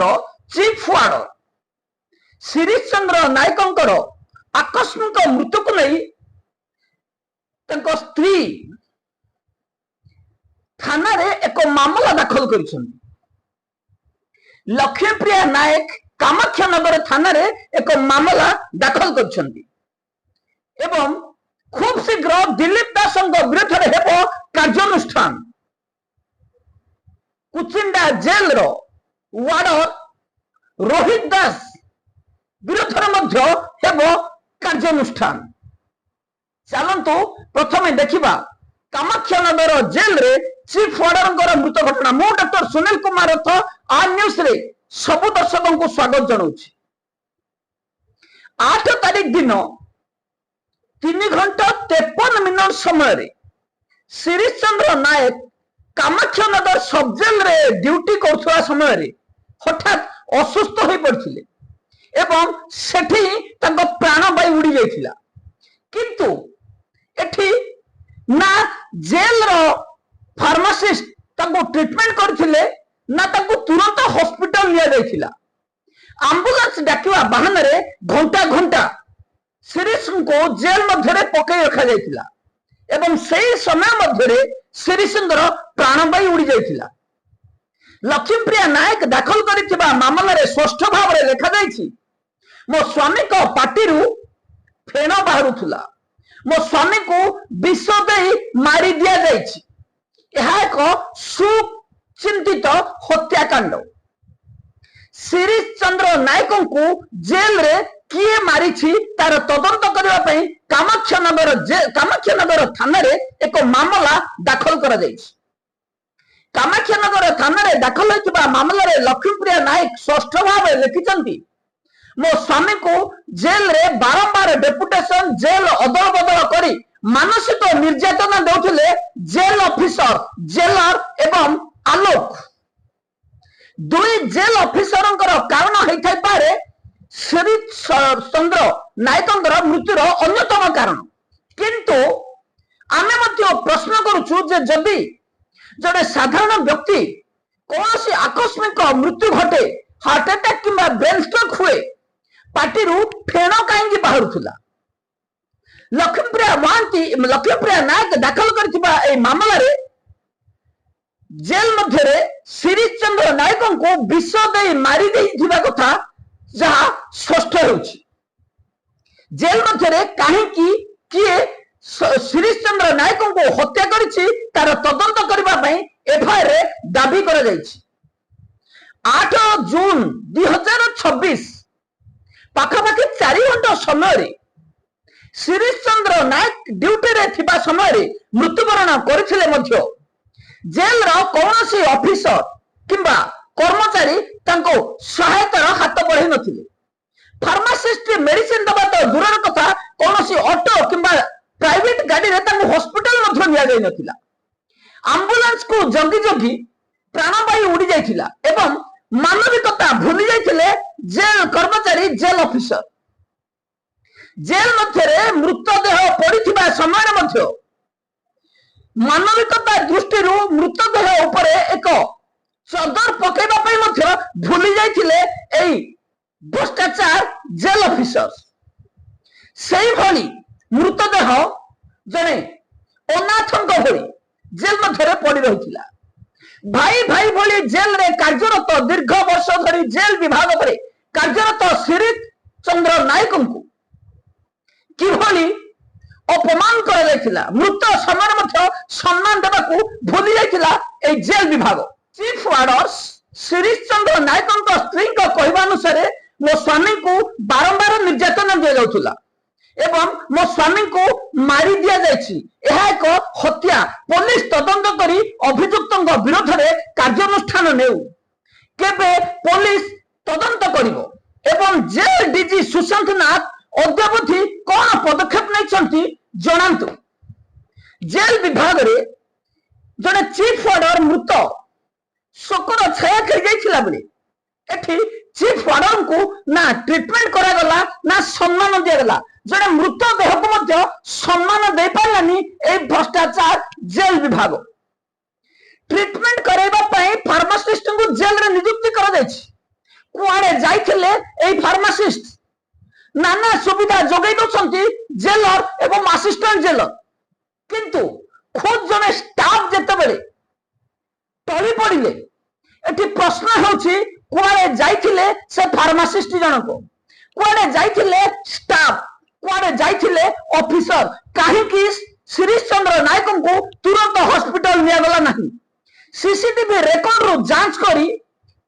चंद्र chief वार्डर Shirish चंद्र नायकंकर आकस्मिक मृत्यु को नहीं स्त्री थाना रे एक मामला दाखल कर लक्ष्मीप्रिया नायक कामाख्यानगर थाना रे एक मामला दाखल कर खूब शीघ्र दिलीप दास विरोध में हेब कार्यानुष्ठान कुचिंडा जेल रो वार्डर रोहित दास विरोध में हेब कार्यानुष्ठान। चलतु प्रथम देखा कामाख्यानगर जेल रे चीफ वार्डर मृत घटना। मु डॉक्टर सुनील कुमार रथ आ न्यूज रे सबु दर्शकों को स्वागत जनाऊँ। 8 तारीख दिन 3 घंटा 53 समय शिरीष चंद्र नायक कामाख्यानगर सब जेल रे ड्यूटी करथुवा समय हठात असुस्थ हो पड़थिले एवं सेठी तांको प्राणवायु उड़ी जाइथिला। किंतु एठी ना जेल रो फार्मासिस्ट तांको ट्रीटमेंट करथिले ना तांको तुरंत हॉस्पिटल लिया जाइथिला। एम्बुलेंस डाकिवा बहाना रे घंटा घंटा शिरीष को जेल मध्य पकई रखा जाइथिला एवं सही समय मध्य शिरीष प्राणवायु उड़ी जाइथिला। लक्ष्मीप्रिया नायक दाखल करिथिबा मामला रे स्पष्ट भाव रे लिखा जाइछि मो स्वामी को पार्टी फेण बाहरुथुला मो स्वामी को विष दे मारी दिया जाइछि। यह एक सुचिंतित हत्याकांड। शिरीष चंद्र नायक को जेल रे किए मारी तार तदंत करने कामाख्यानगर थाना रे एक मामला दाखल करा जाइछि। कामाख्यानगर थाना रे दाखल होइतिबा मामला रे लक्ष्मीप्रिया नायक स्पष्ट भाव लिखिचंती मो स्वामी को जेल रे बारंबार डेपुटेशन जेल अदल बदल करी मानसिक निर्यातना देउथिले जेल ऑफिसर जेलर एवं आलोक। दुई जेल ऑफिसरंकर कारण होइथाइ पारे शिरीष चंद्र नायकंकर मृत्युर अन्यतम कारण। किंतु आमे मध्य प्रश्न करूछु जे जदि जड़े साधारण व्यक्ति कौन सी आकस्मिक मृत्यु घटे हार्ट अटैक किंबा ब्रेन स्ट्रोक हुए पार्टी फेण कहीं बाहरुला। लक्ष्मीप्रिया नायक दाखल कर मामला रे जेल मध्य शिरीष चंद्र नायक को विष दे मारी कथा जहा स्पष्ट होउछि। जेल मध्य कहीं किए शिरीष चंद्र नायक को हत्या करिछि तार तदंत करने एफआईआर दाबी करा जाइछि। 8 जून 2026 पाखापाखि 4 घंटा समय शिरीष चंद्र नायक ड्यूटी रे थिबा समय मृत्युवरण करथिले मध्य जेल रो कौनसी ऑफिसर किंबा कर्मचारी तांको सहायतार हाथ बढ़ाई नथिले। फार्मासिस्ट मेडिसिन दबा तो दूर कथा कौनसी ऑटो किंबा प्राइवेट गाड़ी रे तांको हॉस्पिटल मध्य लिया जाई नथिला। एम्बुलेंस को जगी जगी प्राणवायु उड़ी जाइथिला एवं मानविकता भूली जाइथिले जेल कर्मचारी जेल ऑफिसर। जेल मध्य मृतदेह पड़िथिबा समय मध्य मानविकता दृष्टि मृतदेह उपरे एक चदर पकेबा भूली जाइथिले एई भ्रष्टाचार जेल ऑफिसर। सेही भली मृतदेह जने अनाथंक भली जेल मध्य पड़ी रहिथिला। भाई भाई भली जेल रे कार्यरत दीर्घ वर्ष धरी जेल विभाग पर कार्यरत शिरीष चंद्र नायक को किभली अपमान करा जाइथिला मृत समय मध्य सम्मान देबाकू भूली जाइथिला ए जेल विभाग। चीफ वार्डर शिरीष चंद्र नायक स्त्री कहवा अनुसार मो स्वामी को बारंबार निर्यातना दिया जाउथुला एवं मो स्वामी को मारी दिया जाइछि। यह एक हत्या। पुलिस तदंत करी अभियुक्तों विरोध में कार्यानुष्ठान नेउ केबे पुलिस तदंत करिवो एवं जेल डीजी सुशांत नाथ अद्यावधि कौन पदक्षेप नहीं जनातु। जेल विभाग रे जड़े चीफ वार्डर मृत शोकर छाया खेल बेले एठी चीफ वार्डर को ना ट्रीटमेंट करागला ना सम्मान दिगला। जड़े मृत देह को सम्मान दे पारानी ए भ्रष्टाचार जेल विभाग। ट्रीटमेंट कराइबा पई फार्मासिस्ट को जेल रे नियुक्ति करा जायछि कुआड़े जाइथिले एई फार्मासिस्ट नाना सुविधा जोगाई दउछंती जेलर एवं असिस्टेंट जेलर किंतु खुद जने स्टाफ जेते बेले टळी पड़िले एठी प्रश्न होछि कुआड़े जाइथिले से फार्मासिस्ट जनको कुआड़े जाइथिले स्टाफ कुआड़े जाइथिले ऑफिसर काहे कि शिरीष चंद्र नायक को तुरंत हॉस्पिटल निया गला नहीं सीसीटीवी रेकॉर्ड रो जांच करी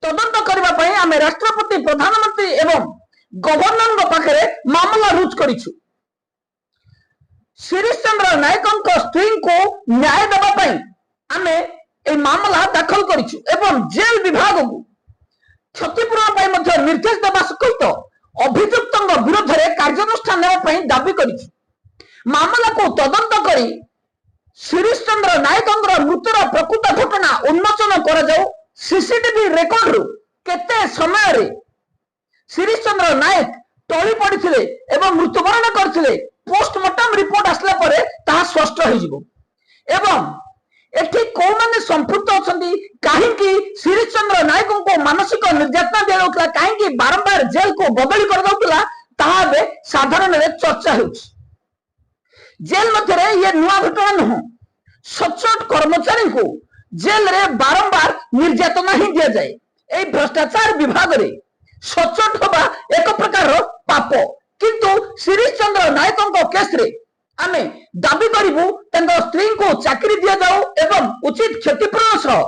तदंत करबा पई आमे राष्ट्रपति प्रधानमंत्री एवं गवर्नर को पाखरे मामला रुज करिछु शिरीष चंद्र नायक को स्त्री को न्याय देबा पई आमे ए मामला दाखल करिछु एवं जेल विभाग को क्षतिपूरण पई मध्ये निर्देश देबा सहित अभियुक्त विरोध में कार्यानुष्ठान नेबा दाबी करिछु मामला को तदंत करी शिरीष चंद्र नायक मृत्युर प्रकृत घटना उन्मोचन करा जाऊ सीसीटीवी रेकॉर्ड रु केते समय रे शिरीष चंद्र नायक टळी पड़िथिले एवं मृत्युवरण करथिले पोस्टमार्टम रिपोर्ट आसला परे ताहा स्पष्ट हो जिवो एवं एठी को माने संपृक्त अछंती काहेकि शिरीष चंद्र नायक को मानसिक निर्यातना दिया जाउतला काहेकि बारंबार जेल को बदली कर जाउतला ताहा बे साधारण रे चर्चा होउछ जेल मध्य ये नुआ घटना नुह सचोट कर्मचारी को जेल रे बारंबार निर्यातना ही दिया जाए ए भ्रष्टाचार विभाग रे सचोट होबा एक प्रकार पाप किंतु शिरीष चंद्र नायक केस रे आमे दाबी करिबु तंग स्त्री को चाकरी दिया जाओ एवं उचित क्षतिपूरण सह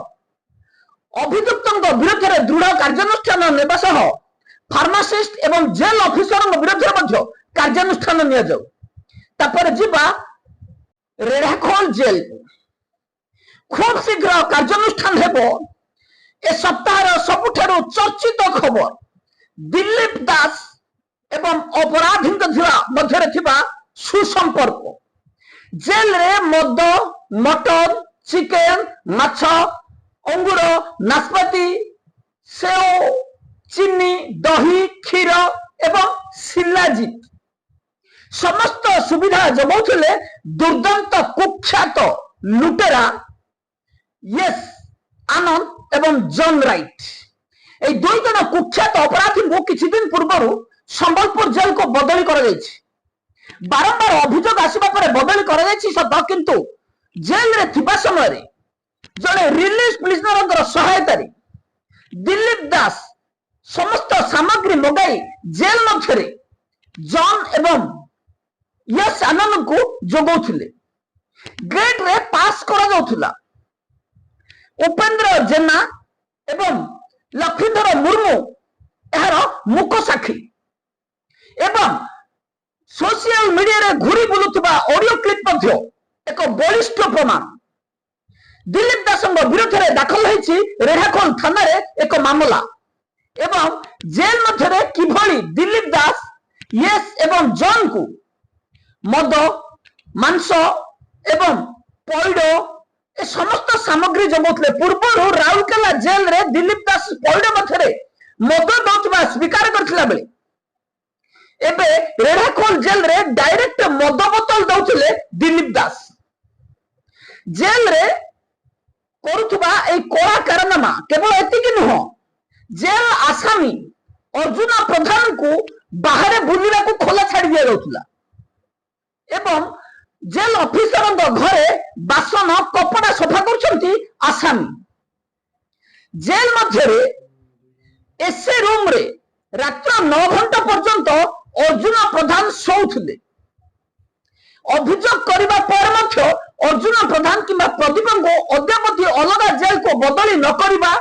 अभियुक्त विरोध में दृढ़ कार्यानुष्ठान नेबा सह फार्मासिस्ट एवं जेल ऑफिसर विरोध में कार्यानुष्ठान निया जाऊ तापर जीवा रेढ़ाखोल जेल खूब शीघ्र कार्यानुष्ठान हेबो ए सप्ताह सबुठारु चर्चित खबर दिलीप दास एवं अपराधी मध्य थिबा सुसंपर्क जेल रे मद मटन चिकेन माछ अंगूर नाशपाती सेव चीनी दही क्षीर एवं शिलाजीत समस्त सुविधा जगाउथिले दुर्दांत कुख्यात लुटेरा यस आनंद एवं जॉन राइट ए दुई जन कुख्यात अपराधी को किछि दिन पूर्व संबलपुर जेल को बदली कर बारंबार अभियोग आसवा पर बदली कर सत किंतु जेल रे थिबा समय रे जने रिलीज प्रिजनर सहायता दिलीप दास समस्त सामग्री मगाई जेल मध्य जॉन एवं यस आनंद को जोगाउथिले गेट रे पास करा जाउथिला उपेंद्र जेना एवं लक्ष्मीधर मुर्मू एहार मुख साक्षी एवं सोशल मीडिया रे घुरी बुलुथिबा ऑडियो क्लिप मध्य एक बलिष्ठ प्रमाण दिलीप दास विरोध में दाखल होईछि रेढ़ाखोल थाना रे एक मामला एवं जेल मध्य किभली दिलीप दास यस एवं जॉन को मद मांस एवं पैड ए समस्त सामग्री जगौले पूर्व राउरकेला जेल रे दिलीप दास पैड मध्य मद दौथबा स्वीकार करथिला बेले एबे रेढ़ाखोल जेल रे डायरेक्ट मद बोतल दौथिले दिलीप दास जेल रे करुथबा ए कोरा कारनामा केवल एतिकी नुह जेल आसामी अर्जुन प्रधान को बाहर बुलिरा को खोला छाड़ी दिया जाउथला एवं जेल ऑफिसर घरे बासन कपड़ा सफा करछंती आसामी जेल मध्य एसे रूम रे रात्र 9 घंटा पर्यंत अर्जुन प्रधान शोउथिले अभियोग करबा पर मध्य अर्जुन प्रधान किंबा प्रदीप को अद्यावधि अलग जेल को बदली न करबा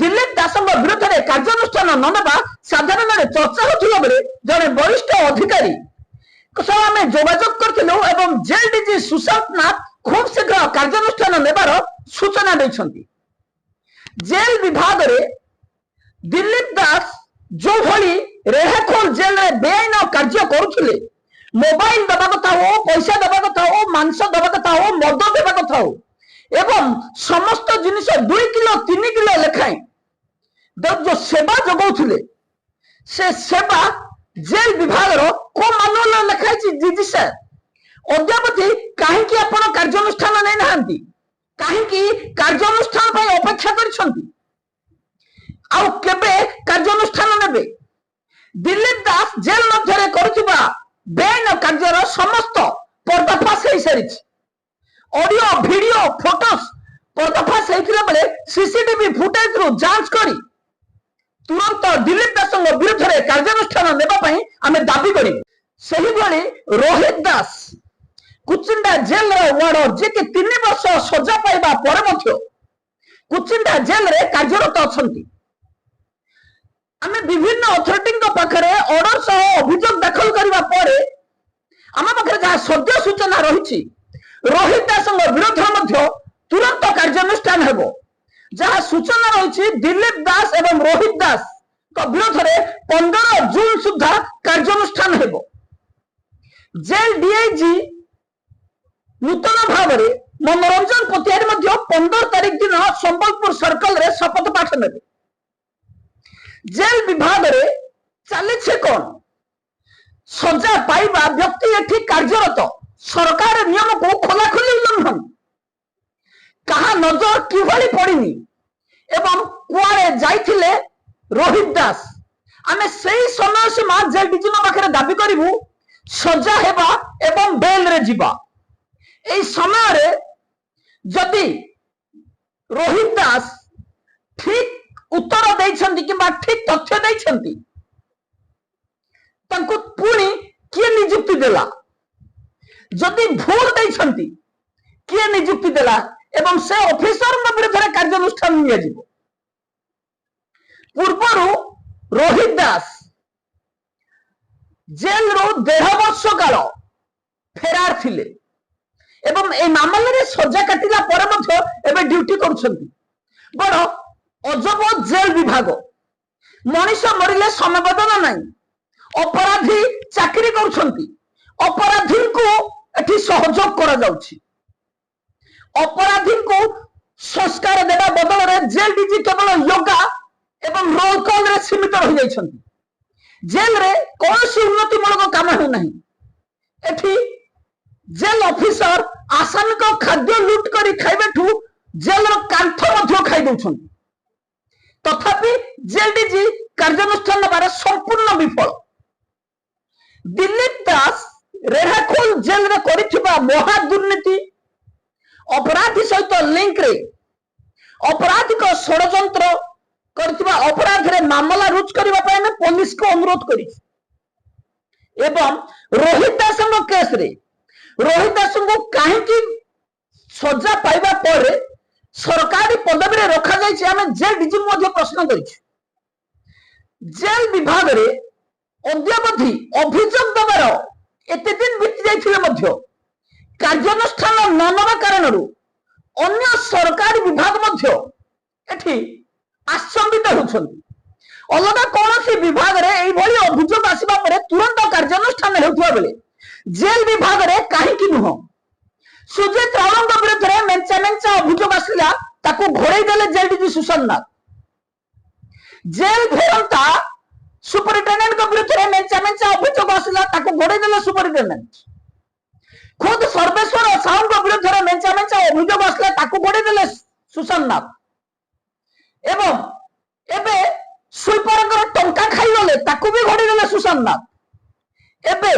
दिलीप दास विरोध में कार्यानुष्ठान न नेबा साधारण चर्चा होथिला बेले जने वरिष्ठ अधिकारी आम जोगाजोग करथिलु एवं जेल डीजी सुशांत नाथ खूब शीघ्र कार्यानुष्ठान नेबार सूचना दैछंती जेल विभाग रे दिलीप दास जो भली रेढ़ाखोल जेल रे बेआईन कार्य करुथिले मोबाइल दबा कथा हो पैसा दबा कथा हो मांस दबा कथा हो मद देबा कथा हो एवं समस्त जिनिस 2 किलो 3 किलो लेखाई जो सेवा जगाउथिले से सेवा जेल विभाग रो को मानुअल लिखाई जीजी सर अद्यावधि कहीं आपण कार्यानुष्ठान नहीं कहीं कार्यानुष्ठान अपेक्षा कर आउ केबे कार्यानुष्ठान नेबे दिलीप दास जेल मध्य करुवा बेआईन कार्यर समस्त पर्दाफाश हो सारी ऑडियो वीडियो फोटोस पर्दाफाश होता बेले सीसीटीवी फुटेज रु जांच करी तुरंत दिलीप दास विरुद्ध में कार्यानुष्ठान नेबापी आम दाबी करूँ। से रोहित दास कुचिंडा जेल वार्डर जे कि 3 वर्ष सजा पाइबा पर कुचिंडा जेल रे कार्यरत अछंती। आमे विभिन्न अथॉरिटी पाखरे ऑर्डर सह अभियोग दाखल करबा परे आम पाखरे जहाँ सद्य सूचना रही रोहित दास विरुद्ध मध्य तुरंत कार्यानुष्ठान हेबो। जहाँ सूचना रही दिलीप दास एवं रोहित दास विरोध में 15 जून सुधा कार्यानुष्ठान हेबो। जेल डीआईजी नूतन भाव में मनोरंजन पटियारी 15 तारीख दिन संबलपुर सर्कल रे शपथ पाठ ने जेल विभाग रे चली कौन सजा पाइबा व्यक्ति एठी कार्यरत सरकार नियम को खोलाखोली उल्लंघन कहा नजर किभली पड़नी एवं कुआरे जाइथिले रोहित दास आमे सही समय सीमा जेल डीजी पाखे दाबी करूँ सजा हेबा एवं बेल रे जीवा। এই সময়ে যদি रोहित दास ठीक उत्तर देइछंती किबा ठीक तथ्य देइछंती तांको पुणी किए नियुक्ति देला जदि भूल देइछंती किए नियुक्ति देला एवं से ऑफिसर विरुद्ध में कार्यानुष्ठान निया जिवो। पूर्वरु रोहित दास जेल रो 1.5 वर्ष काल फेरार थिले एवं ए मामले रे सजा काटिला पर मध्य एबे ड्यूटी करूछंती। बड़ अजब जेल विभाग मनीष मरिले समबदन नाही अपराधी चाकरी करूछंती अपराधी को एठी सहयोग करा जाउछि अपराधी को संस्कार देबा बदल रे जेल डीजी केवल योगा एवं रोल कॉल रे सीमित रहि जाइछंती। जेल रे कोनोसी उन्नति मूलक काम हो नाही। एठी जेल ऑफिसर आसामी को खाद्य लूट करी खाइबेठू जेल कांथ मध्य खाई दउछंती तथापि जेल डीजी कार्यानुष्ठान बारे संपूर्ण विफल। दिलीप दास रेहाखोल जेल रे करिथिबा महा दुर्नीति अपराधी सहित लिंक रे अपराधी को षडयंत्र करथिबा अपराध रे मामला रुज करबा पय में पुलिस को अनुरोध करी एवं रोहित दास केस रे रोहित दास को कहीं सजा पाइबा पर सरकारी पदवी रे रखा जाइए आम जेल डीजी प्रश्न कर जेल विभाग रे अद्यावधि अभियोग देवार एते दिन बीती जाइथिले कार्यानुष्ठान न नवा कारण अन्य सरकारी विभाग एठी आश्चर्यित होछंती। अलग कौन विभाग रे अभियोग आसवा पर तुरंत कार्यानुष्ठान हेउथबा बेले जेल विभाग रे कहीं नुह सुजित रावण विरुद्ध में मेंचा मेंचा अभियोग आसला ताकू घोड़े देले जेल डीजी सुशांत नाथ जेल घेरंता सुपरिटेंडेंट विरुद्ध में मेंचा मेंचा अभियोग आसला ताकू घोड़े देले सुपरिटेंडेंट खुद सर्वेश्वर साहू विरुद्ध में मेंचा मेंचा अभियोग आसला ताकू घोड़े देले सुशांत नाथ एवं एबे सुपर टंका खाई गले ताकू भी घोड़े देले सुशांत नाथ एबे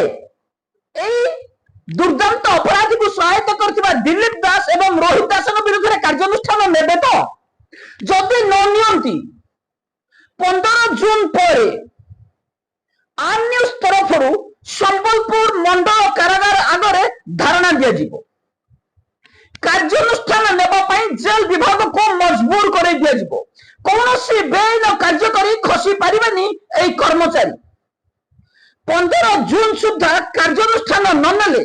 दुर्दांत अपराधी को सहायता करथिबा दिलीप दास एवं रोहित दास विरुद्ध में कार्यानुष्ठान नेबे तो जदि न नियंती 15 जून पर आन्यूज तरफ संबलपुर मंडल कारागार आगे धारणा दिया जीवो कार्यानुष्ठान नेबा पई जेल विभाग को मजबूर कर दिया जीवो कौन सी बेआईन कार्य करी खसी पारिबानी एई कर्मचारी 15 जून सुधा कार्यानुष्ठान न नेले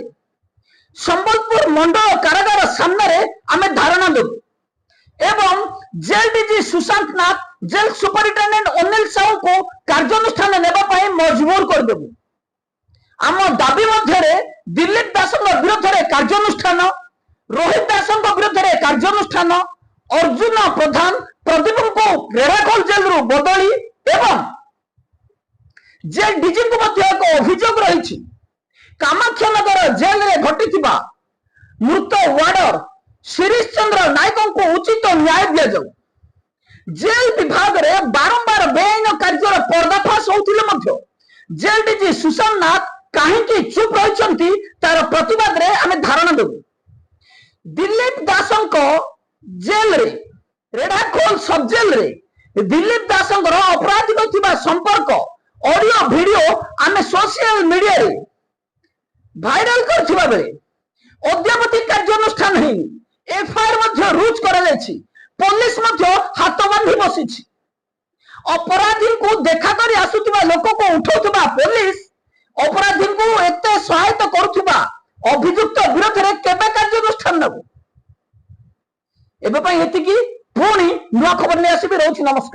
संबलपुर मंडल कारागार सामने आमे धारणा देबु एवं जेल डीजी सुशांत नाथ जेल सुपरिटेंडेंट अनिल साहू को कार्यानुष्ठान नेबा पई मजबूर कर देबु। आम दाबी मध्य दिलीप दास विरुद्ध में कार्यानुष्ठान रोहित दास विरुद्ध में कार्यानुष्ठान अर्जुन प्रधान प्रदीप को रेढ़ाखोल जेल रु बदली एवं जेल डीजी को एक अभियोग रही कामाक्षानगर जेल रे घटी मृत वार्डर शिरीष चंद्र नायक को उचित न्याय दि जाऊ जेल विभाग रे बारंबार बेआईन कार्यर पर्दाफाश होउथिले मध्य जेल डीजी सुशांत नाथ कहीं चुप रही तार प्रतिवाद रे आमे धारणा देबु। दिलीप दासंको जेल रे रेढ़ाखोल सब जेल रे दिलीप दासंकर अपराधिक थिबा संपर्क ऑडियो वीडियो आमे सोशल मीडिया रे भाइराल करथिबा बेले अद्यावधि कार्यानुष्ठान हेनी एफआईआर मध्य रुज करा जायछि पुलिस मध्य हाथ बांधी बसिछि। अपराधी को देखा करी आसुथिबा लोक को उठौथिबा पुलिस अपराधी को एते सहायता करुथिबा अभियुक्त विरोध रे केबे कार्यानुष्ठान नबो। एबे पई एतिकी पुणी नुआ खबर ले आसीबे। रहउछि नमस्कार।